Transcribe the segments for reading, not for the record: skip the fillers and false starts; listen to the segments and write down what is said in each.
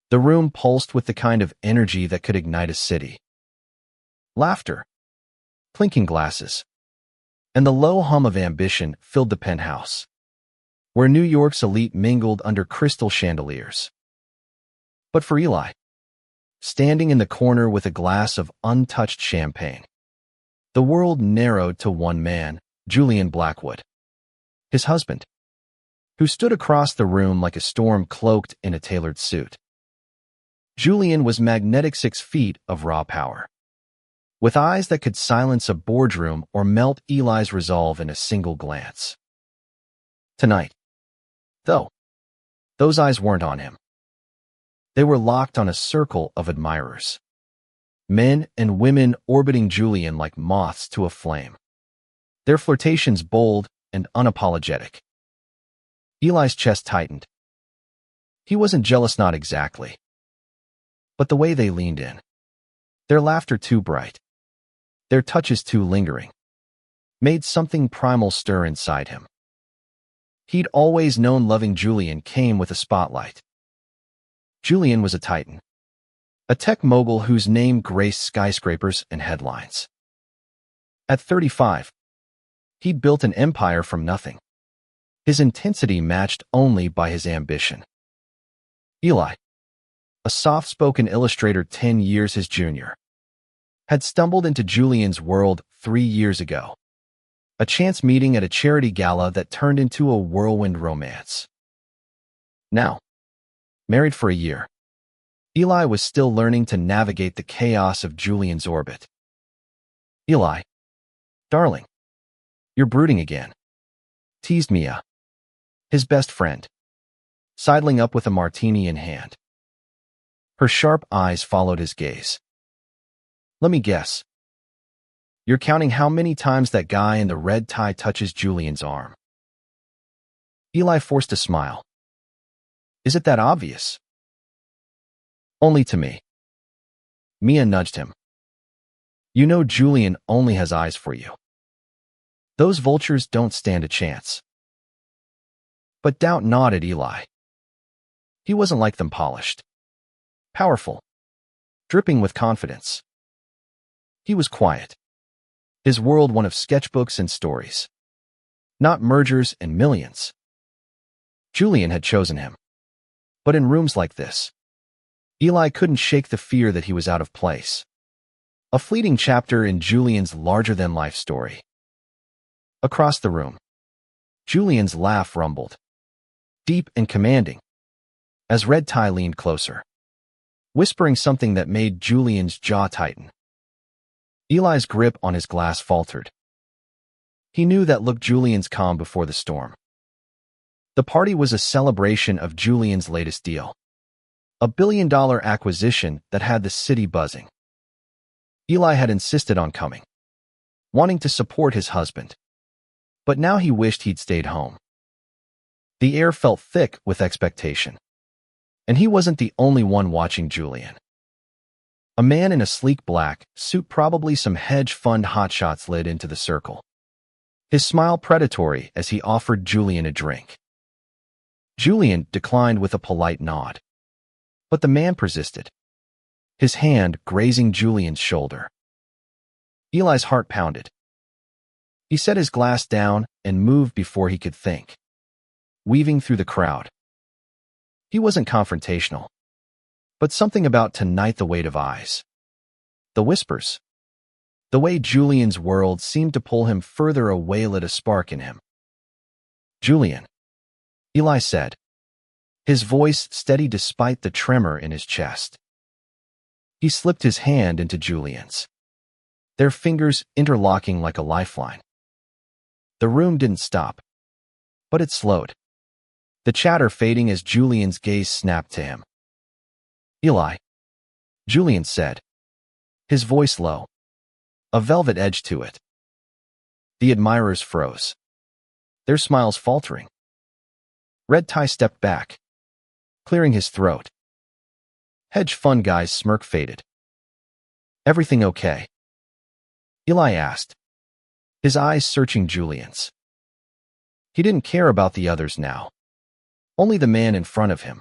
The room pulsed with the kind of energy that could ignite a city. Laughter, clinking glasses, and the low hum of ambition filled the penthouse, where New York's elite mingled under crystal chandeliers. But for Eli, standing in the corner with a glass of untouched champagne, the world narrowed to one man, Julian Blackwood, his husband, who stood across the room like a storm cloaked in a tailored suit. Julian was magnetic 6 feet of raw power, with eyes that could silence a boardroom or melt Eli's resolve in a single glance. Tonight, though, those eyes weren't on him. They were locked on a circle of admirers, men and women orbiting Julian like moths to a flame, their flirtations bold and unapologetic. Eli's chest tightened. He wasn't jealous, not exactly, but the way they leaned in, their laughter too bright, their touches too lingering, made something primal stir inside him. He'd always known loving Julian came with a spotlight. Julian was a titan, a tech mogul whose name graced skyscrapers and headlines. At 35, he'd built an empire from nothing, his intensity matched only by his ambition. Eli, a soft-spoken illustrator 10 years his junior, had stumbled into Julian's world 3 years ago, a chance meeting at a charity gala that turned into a whirlwind romance. Now, married for a year, Eli was still learning to navigate the chaos of Julian's orbit. "Eli, darling, you're brooding again," teased Mia, his best friend, sidling up with a martini in hand. Her sharp eyes followed his gaze. "Let me guess. You're counting how many times that guy in the red tie touches Julian's arm." Eli forced a smile. "Is it that obvious?" "Only to me." Mia nudged him. "You know Julian only has eyes for you. Those vultures don't stand a chance." But doubt nodded Eli. He wasn't like them, polished, powerful, dripping with confidence. He was quiet, his world one of sketchbooks and stories, not mergers and millions. Julian had chosen him. But in rooms like this, Eli couldn't shake the fear that he was out of place. A fleeting chapter in Julian's larger-than-life story. Across the room, Julian's laugh rumbled, deep and commanding, as Red Tie leaned closer, whispering something that made Julian's jaw tighten. Eli's grip on his glass faltered. He knew that look, Julian's calm before the storm. The party was a celebration of Julian's latest deal, a billion-dollar acquisition that had the city buzzing. Eli had insisted on coming, wanting to support his husband, but now he wished he'd stayed home. The air felt thick with expectation, and he wasn't the only one watching Julian. A man in a sleek black suit, probably some hedge fund hotshots, slid into the circle, his smile predatory as he offered Julian a drink. Julian declined with a polite nod, but the man persisted, his hand grazing Julian's shoulder. Eli's heart pounded. He set his glass down and moved before he could think, weaving through the crowd. He wasn't confrontational, but something about tonight, the weight of eyes, the whispers, the way Julian's world seemed to pull him further away, lit a spark in him. "Julian," Eli said, his voice steady despite the tremor in his chest. He slipped his hand into Julian's, their fingers interlocking like a lifeline. The room didn't stop, but it slowed, the chatter fading as Julian's gaze snapped to him. "Eli," Julian said, his voice low, a velvet edge to it. The admirers froze, their smiles faltering. Red Tie stepped back, clearing his throat. Hedge fund guy's smirk faded. "Everything okay?" Eli asked, his eyes searching Julian's. He didn't care about the others now, only the man in front of him.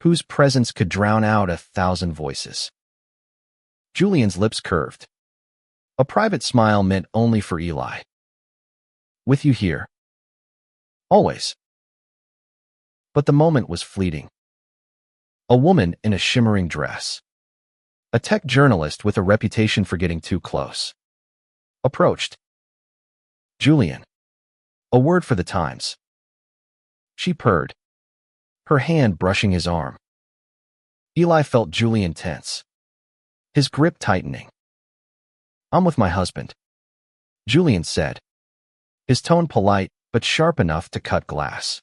whose presence could drown out 1,000 voices. Julian's lips curved. A private smile meant only for Eli. With you here. Always. But the moment was fleeting. A woman in a shimmering dress, a tech journalist with a reputation for getting too close, approached. Julian. A word for the times. She purred, her hand brushing his arm. Eli felt Julian tense, his grip tightening. I'm with my husband, Julian said, his tone polite but sharp enough to cut glass.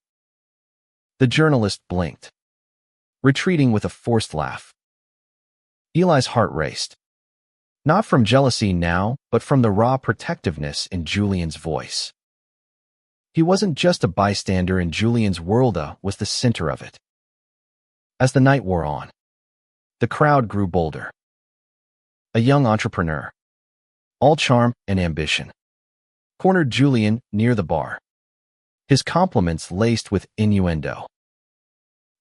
The journalist blinked, retreating with a forced laugh. Eli's heart raced, not from jealousy now, but from the raw protectiveness in Julian's voice. He wasn't just a bystander in Julian's world, was the center of it. As the night wore on, the crowd grew bolder. A young entrepreneur, all charm and ambition, cornered Julian near the bar, his compliments laced with innuendo.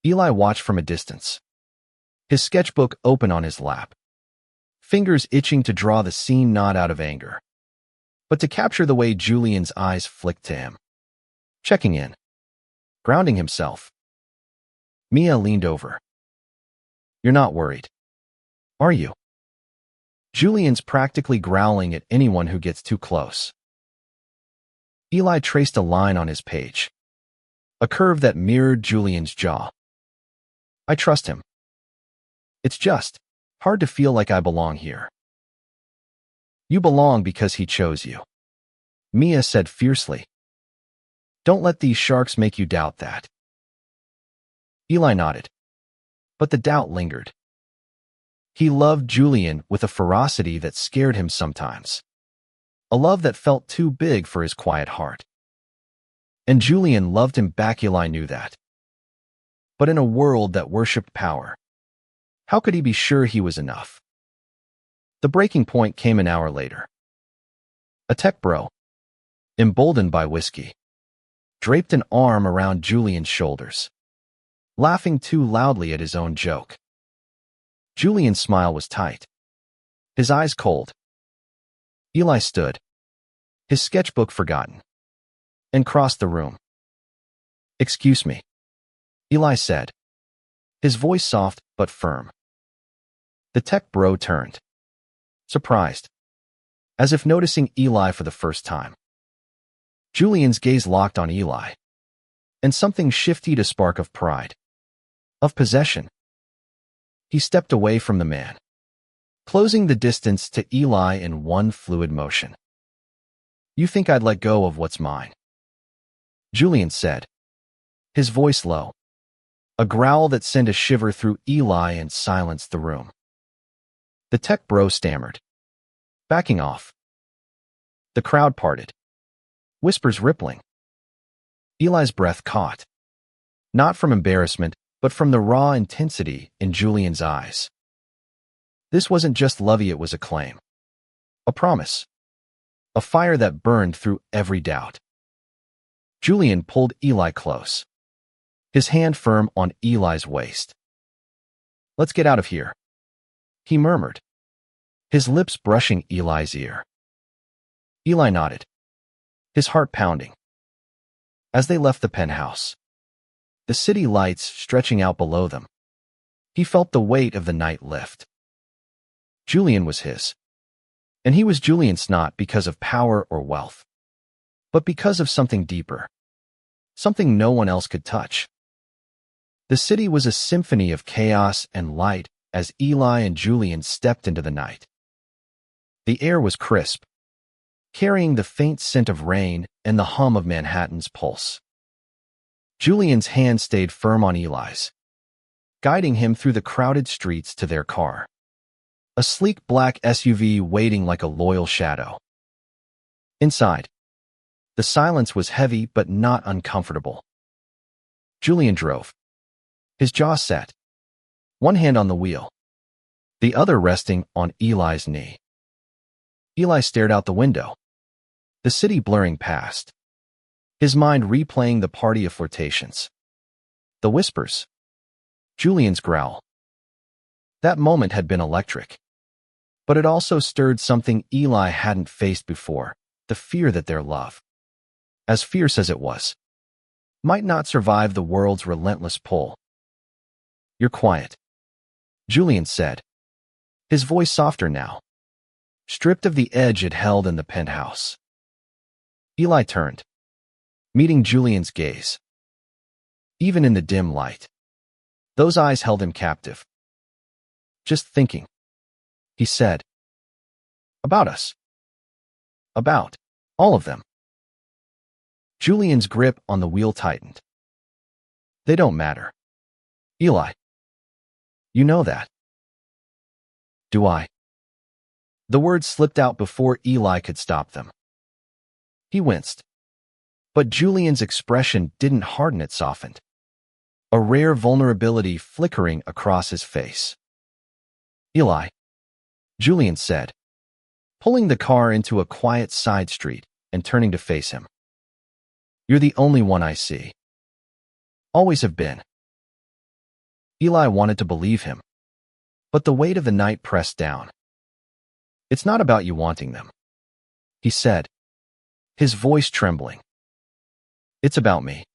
Eli watched from a distance, his sketchbook open on his lap, fingers itching to draw the scene not out of anger, but to capture the way Julian's eyes flicked to him. Checking in, grounding himself. Mia leaned over. You're not worried, are you? Julian's practically growling at anyone who gets too close. Eli traced a line on his page, a curve that mirrored Julian's jaw. I trust him. It's just hard to feel like I belong here. You belong because he chose you, Mia said fiercely. Don't let these sharks make you doubt that. Eli nodded, but the doubt lingered. He loved Julian with a ferocity that scared him sometimes, a love that felt too big for his quiet heart. And Julian loved him back. Eli knew that. But in a world that worshipped power, how could he be sure he was enough? The breaking point came an hour later. A tech bro, emboldened by whiskey, draped an arm around Julian's shoulders, laughing too loudly at his own joke. Julian's smile was tight, his eyes cold. Eli stood, his sketchbook forgotten, and crossed the room. Excuse me, Eli said, his voice soft but firm. The tech bro turned, surprised, as if noticing Eli for the first time. Julian's gaze locked on Eli, and something shifted, a spark of pride, of possession. He stepped away from the man, closing the distance to Eli in one fluid motion. You think I'd let go of what's mine? Julian said, his voice low, a growl that sent a shiver through Eli and silenced the room. The tech bro stammered, backing off. The crowd parted, whispers rippling. Eli's breath caught, not from embarrassment, but from the raw intensity in Julian's eyes. This wasn't just love, it was a claim, a promise, a fire that burned through every doubt. Julian pulled Eli close, his hand firm on Eli's waist. Let's get out of here, he murmured, his lips brushing Eli's ear. Eli nodded, his heart pounding. As they left the penthouse, the city lights stretching out below them, he felt the weight of the night lift. Julian was his, and he was Julian's not because of power or wealth, but because of something deeper, something no one else could touch. The city was a symphony of chaos and light as Eli and Julian stepped into the night. The air was crisp, carrying the faint scent of rain and the hum of Manhattan's pulse. Julian's hand stayed firm on Eli's, guiding him through the crowded streets to their car, a sleek black SUV waiting like a loyal shadow. Inside, the silence was heavy but not uncomfortable. Julian drove, his jaw set, one hand on the wheel, the other resting on Eli's knee. Eli stared out the window, the city blurring past, his mind replaying the party of flirtations, the whispers, Julian's growl. That moment had been electric. But it also stirred something Eli hadn't faced before, the fear that their love, as fierce as it was, might not survive the world's relentless pull. "You're quiet," Julian said, his voice softer now, stripped of the edge it held in the penthouse. Eli turned, meeting Julian's gaze. Even in the dim light, those eyes held him captive. "Just thinking," he said. "About us. About all of them." Julian's grip on the wheel tightened. "They don't matter, Eli. You know that." "Do I?" The words slipped out before Eli could stop them. He winced. But Julian's expression didn't harden, it softened, a rare vulnerability flickering across his face. "Eli," Julian said, pulling the car into a quiet side street and turning to face him. "You're the only one I see. Always have been." Eli wanted to believe him, but the weight of the night pressed down. "It's not about you wanting them," he said, his voice trembling. "It's about me.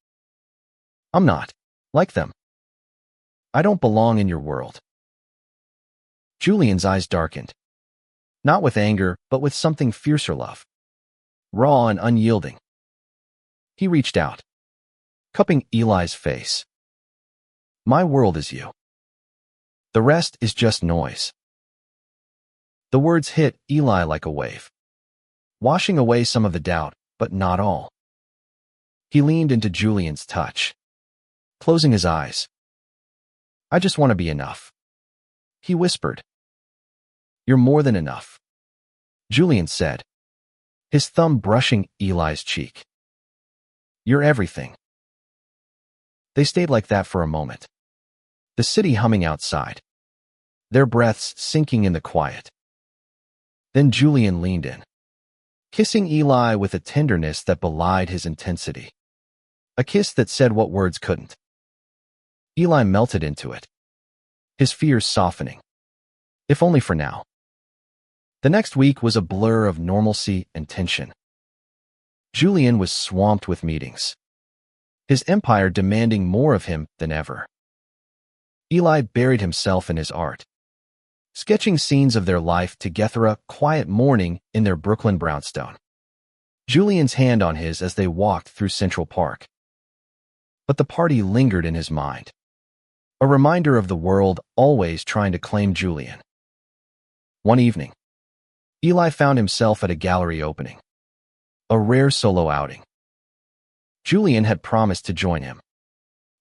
I'm not like them. I don't belong in your world." Julian's eyes darkened, not with anger, but with something fiercer love, raw and unyielding. He reached out, cupping Eli's face. "My world is you. The rest is just noise." The words hit Eli like a wave, washing away some of the doubt, but not all. He leaned into Julian's touch, closing his eyes. "I just want to be enough," he whispered. "You're more than enough," Julian said, his thumb brushing Eli's cheek. "You're everything." They stayed like that for a moment, the city humming outside, their breaths sinking in the quiet. Then Julian leaned in, kissing Eli with a tenderness that belied his intensity, a kiss that said what words couldn't. Eli melted into it, his fears softening, if only for now. The next week was a blur of normalcy and tension. Julian was swamped with meetings, his empire demanding more of him than ever. Eli buried himself in his art, sketching scenes of their life together, a quiet morning in their Brooklyn brownstone. Julian's hand on his as they walked through Central Park. But the party lingered in his mind, a reminder of the world always trying to claim Julian. One evening, Eli found himself at a gallery opening, a rare solo outing. Julian had promised to join him,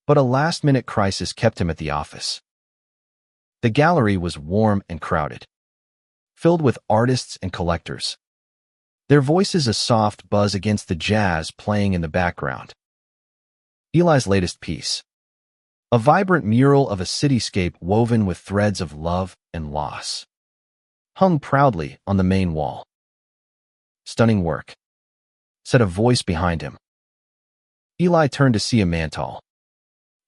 but a last-minute crisis kept him at the office. The gallery was warm and crowded, filled with artists and collectors, their voices a soft buzz against the jazz playing in the background. Eli's latest piece, a vibrant mural of a cityscape woven with threads of love and loss, hung proudly on the main wall. "Stunning work," said a voice behind him. Eli turned to see a man tall,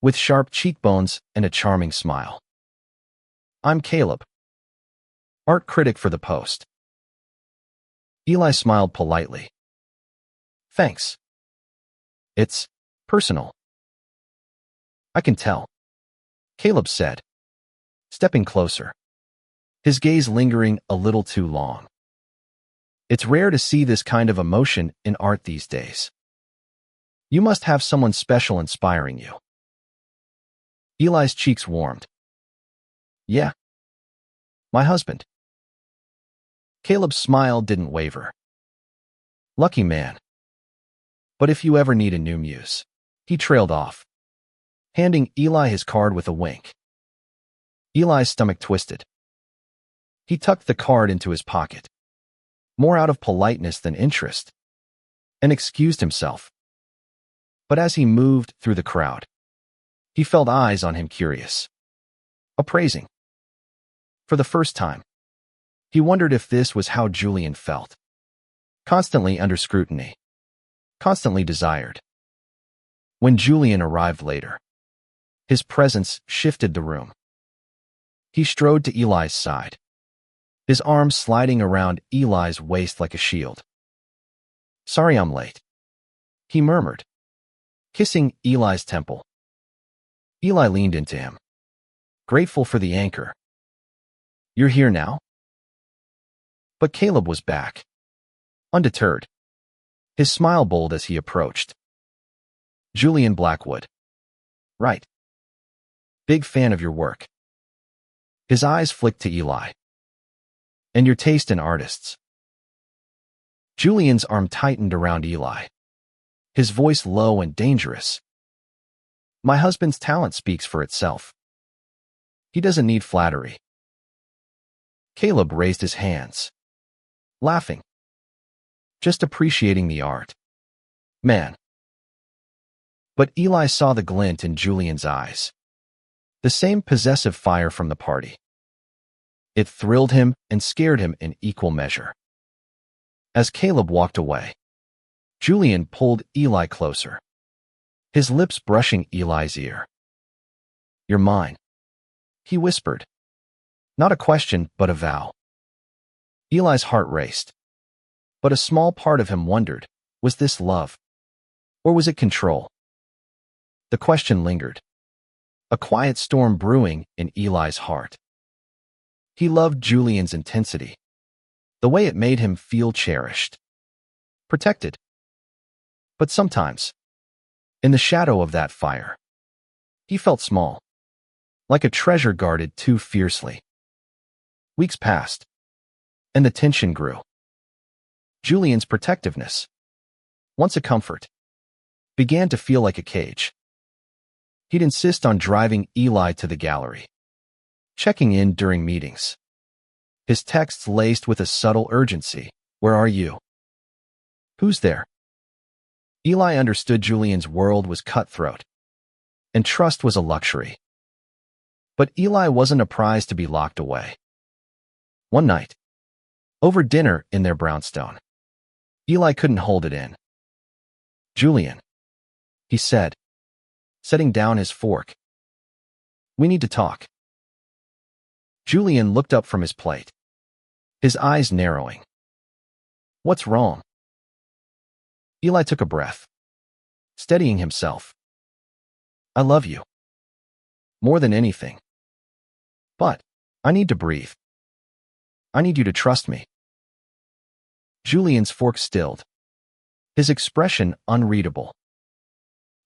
with sharp cheekbones and a charming smile. "I'm Caleb, art critic for the Post." Eli smiled politely. "Thanks. It's personal." "I can tell," Caleb said, stepping closer, his gaze lingering a little too long. "It's rare to see this kind of emotion in art these days. You must have someone special inspiring you." Eli's cheeks warmed. "Yeah. My husband." Caleb's smile didn't waver. "Lucky man. But if you ever need a new muse," he trailed off, handing Eli his card with a wink. Eli's stomach twisted. He tucked the card into his pocket, more out of politeness than interest, and excused himself. But as he moved through the crowd, he felt eyes on him, curious, appraising. For the first time, he wondered if this was how Julian felt. Constantly under scrutiny, constantly desired. When Julian arrived later, His presence shifted the room. He strode to Eli's side, his arms sliding around Eli's waist like a shield. "Sorry I'm late," he murmured, kissing Eli's temple. Eli leaned into him, grateful for the anchor. "You're here now?" But Caleb was back, undeterred, his smile bold as he approached. "Julian Blackwood." "Right. Big fan of your work." His eyes flicked to Eli. "And your taste in artists." Julian's arm tightened around Eli, his voice low and dangerous. "My husband's talent speaks for itself. He doesn't need flattery." Caleb raised his hands, laughing, just appreciating the art. "Man." But Eli saw the glint in Julian's eyes, the same possessive fire from the party. It thrilled him and scared him in equal measure. As Caleb walked away, Julian pulled Eli closer, his lips brushing Eli's ear. "You're mine," he whispered. Not a question, but a vow. Eli's heart raced, but a small part of him wondered, was this love? Or was it control? The question lingered, a quiet storm brewing in Eli's heart. He loved Julian's intensity, the way it made him feel cherished, protected. But sometimes, in the shadow of that fire, he felt small, like a treasure guarded too fiercely. Weeks passed, and the tension grew. Julian's protectiveness, once a comfort, began to feel like a cage. He'd insist on driving Eli to the gallery, checking in during meetings. His texts laced with a subtle urgency. "Where are you? Who's there?" Eli understood Julian's world was cutthroat, and trust was a luxury. But Eli wasn't a prize to be locked away. One night, over dinner in their brownstone, Eli couldn't hold it in. "Julian," he said, setting down his fork. "We need to talk." Julian looked up from his plate, his eyes narrowing. "What's wrong?" Eli took a breath, steadying himself. "I love you. More than anything. But I need to breathe. I need you to trust me." Julian's fork stilled, his expression unreadable.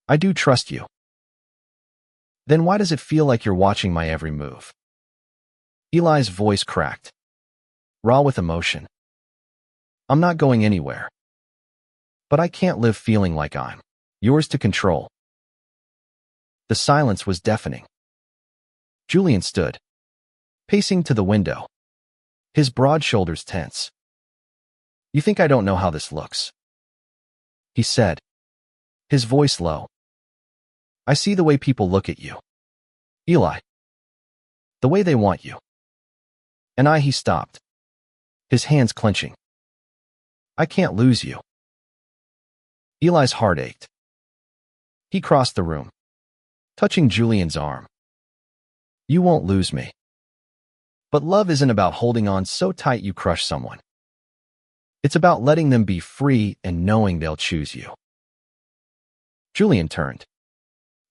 "I do trust you." "Then why does it feel like you're watching my every move?" Eli's voice cracked, raw with emotion. "I'm not going anywhere. But I can't live feeling like I'm yours to control." The silence was deafening. Julian stood, pacing to the window, his broad shoulders tense. "You think I don't know how this looks?" he said, his voice low. "I see the way people look at you, Eli. The way they want you." He stopped, his hands clenching. "I can't lose you." Eli's heart ached. He crossed the room, touching Julian's arm. "You won't lose me. But love isn't about holding on so tight you crush someone. It's about letting them be free and knowing they'll choose you." Julian turned,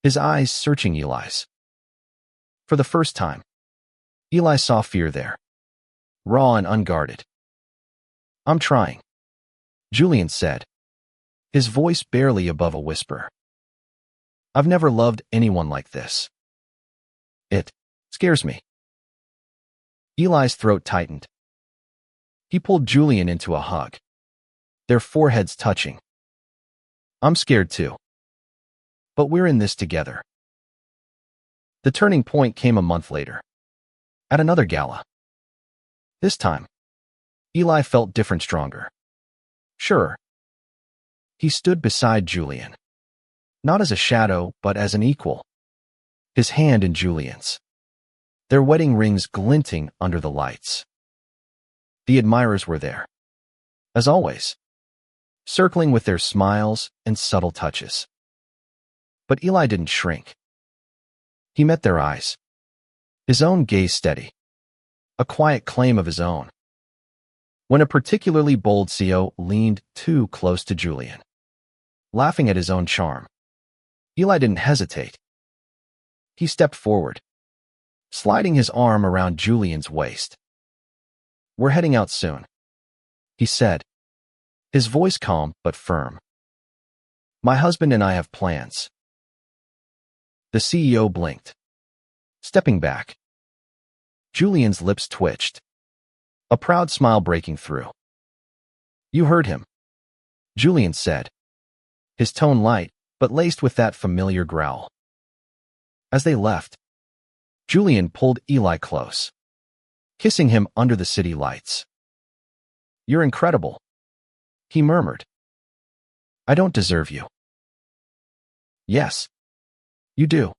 his eyes searching Eli's. For the first time, Eli saw fear there, raw and unguarded. "I'm trying," Julian said, his voice barely above a whisper. "I've never loved anyone like this. It scares me." Eli's throat tightened. He pulled Julian into a hug, their foreheads touching. "I'm scared too. But we're in this together." The turning point came a month later, at another gala. This time, Eli felt different, stronger. Sure. He stood beside Julian, not as a shadow, but as an equal, his hand in Julian's, their wedding rings glinting under the lights. The admirers were there, as always, circling with their smiles and subtle touches. But Eli didn't shrink. He met their eyes, his own gaze steady, a quiet claim of his own. When a particularly bold CEO leaned too close to Julian, laughing at his own charm, Eli didn't hesitate. He stepped forward, sliding his arm around Julian's waist. "We're heading out soon," he said, his voice calm but firm. "My husband and I have plans." The CEO blinked, stepping back. Julian's lips twitched, a proud smile breaking through. "You heard him," Julian said, his tone light but laced with that familiar growl. As they left, Julian pulled Eli close, kissing him under the city lights. "You're incredible," he murmured. "I don't deserve you." "Yes, you do,"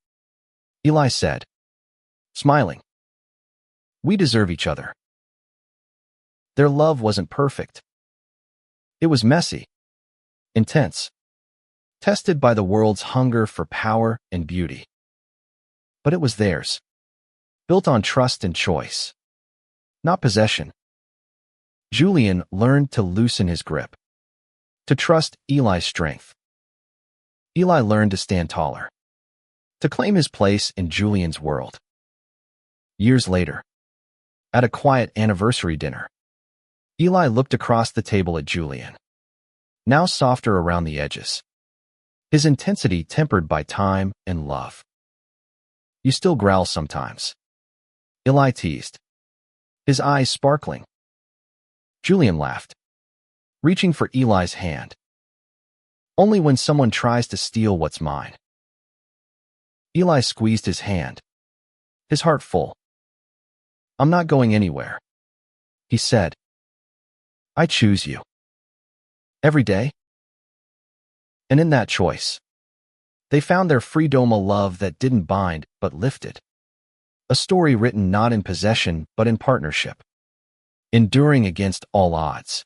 Eli said, smiling. "We deserve each other." Their love wasn't perfect. It was messy, intense, tested by the world's hunger for power and beauty. But it was theirs, built on trust and choice, not possession. Julian learned to loosen his grip, to trust Eli's strength. Eli learned to stand taller, to claim his place in Julian's world. Years later, at a quiet anniversary dinner, Eli looked across the table at Julian, now softer around the edges, his intensity tempered by time and love. "You still growl sometimes," Eli teased, his eyes sparkling. Julian laughed, reaching for Eli's hand. "Only when someone tries to steal what's mine." Eli squeezed his hand, his heart full. "I'm not going anywhere," he said. "I choose you. Every day." And in that choice, they found their freedom, a love that didn't bind but lifted. A story written not in possession but in partnership, enduring against all odds.